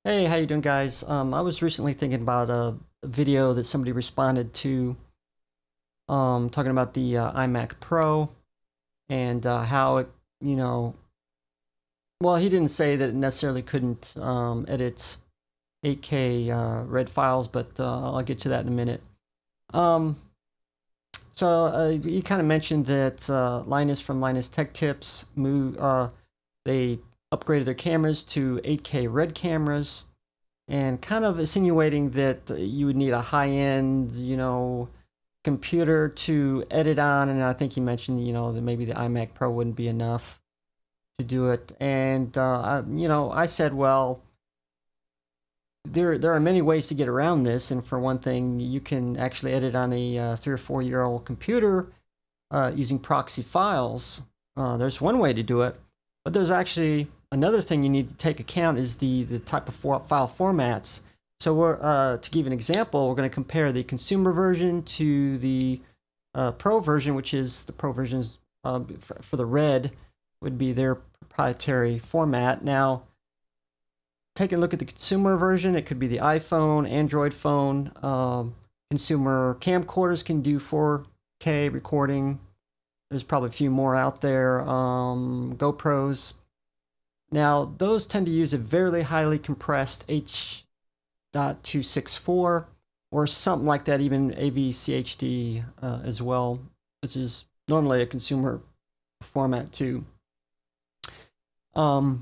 Hey, how you doing, guys? I was recently thinking about a video that somebody responded to, talking about the iMac Pro and how it, you know, well, he didn't say that it necessarily couldn't edit 8K RED files, but I'll get to that in a minute. Um, he kind of mentioned that Linus from Linus Tech Tips they upgraded their cameras to 8K RED cameras, and kind of insinuating that you would need a high-end, computer to edit on. And I think he mentioned, that maybe the iMac Pro wouldn't be enough to do it. And I said, well, there are many ways to get around this. And for one thing, you can actually edit on a 3 or 4 year old computer using proxy files. There's one way to do it, but there's actually another thing you need to take account is the type of file formats. So to give an example, we're going to compare the consumer version to the Pro version, which is the Pro versions for the RED would be their proprietary format. Now, taking a look at the consumer version, it could be the iPhone, Android phone. Consumer camcorders can do 4K recording. There's probably a few more out there. GoPros. Now, those tend to use a very highly compressed H.264 or something like that, even AVCHD as well, which is normally a consumer format too. Now,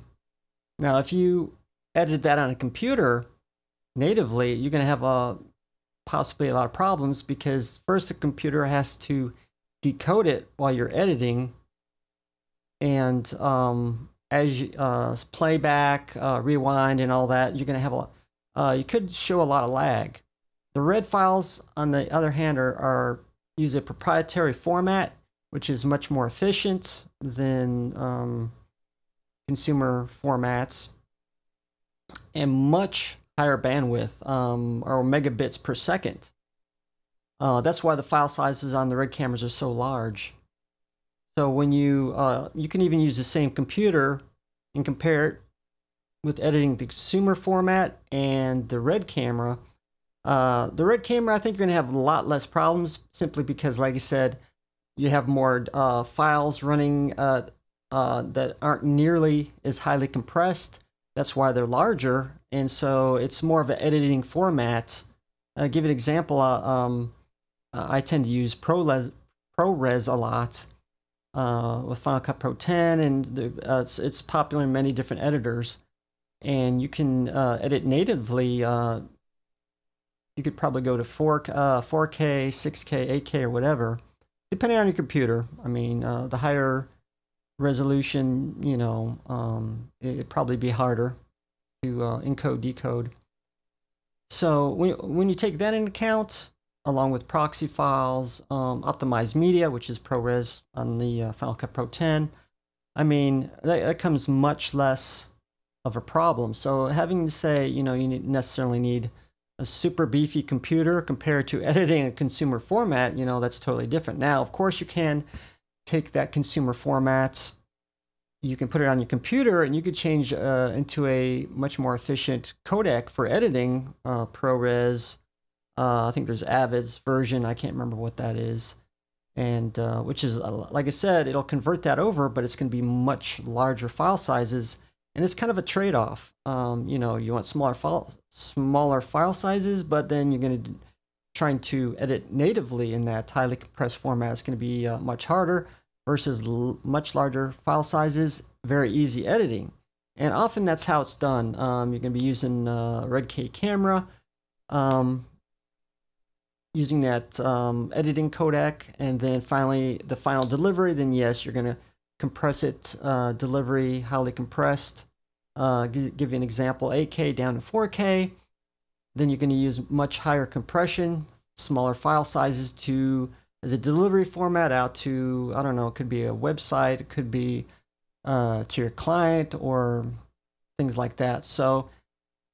if you edit that on a computer natively, you're going to have possibly a lot of problems because first the computer has to decode it while you're editing, and as you playback, rewind, and all that, you're going to have you could show a lot of lag. The RED files, on the other hand, use a proprietary format, which is much more efficient than consumer formats, and much higher bandwidth, or megabits per second. That's why the file sizes on the RED cameras are so large. So when you can even use the same computer and compare it with editing the consumer format and the RED camera. The RED camera, I think you're going to have a lot less problems simply because, like I said, you have more files running that aren't nearly as highly compressed. That's why they're larger, and so it's more of an editing format. Give an example. I tend to use ProRes a lot with Final Cut Pro 10, and it's popular in many different editors. And you can edit natively. You could probably go to 4K, 6K, 8K, or whatever, depending on your computer. I mean, the higher resolution, it'd probably be harder to encode, decode. So when you take that into account, along with proxy files, optimized media, which is ProRes on the Final Cut Pro 10, I mean, that comes much less of a problem. So having to say, you necessarily need a super beefy computer compared to editing a consumer format, that's totally different. Now, of course, you can take that consumer format, you can put it on your computer, and you could change into a much more efficient codec for editing, ProRes. I think there's Avid's version. I can't remember what that is. And which is, like I said, it'll convert that over, but it's going to be much larger file sizes. And it's kind of a trade-off. You want smaller file sizes, but then you're going to trying to edit natively in that highly compressed format. It's going to be much harder versus much larger file sizes, very easy editing. And often that's how it's done. You're going to be using RED-K camera, using that editing codec, and then finally the final delivery. Then yes, you're going to compress it, delivery highly compressed. Give you an example, 8K down to 4K. Then you're going to use much higher compression, smaller file sizes as a delivery format out to, I don't know, it could be a website, it could be to your client or things like that. So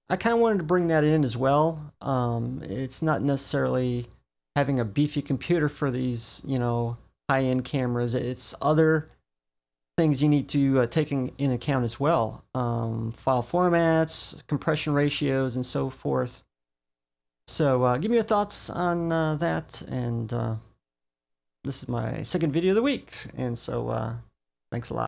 I kind of wanted to bring that in as well. It's not necessarily having a beefy computer for these, high-end cameras. It's other things you need to take in account as well. File formats, compression ratios, and so forth. So give me your thoughts on that. And this is my second video of the week. And so thanks a lot.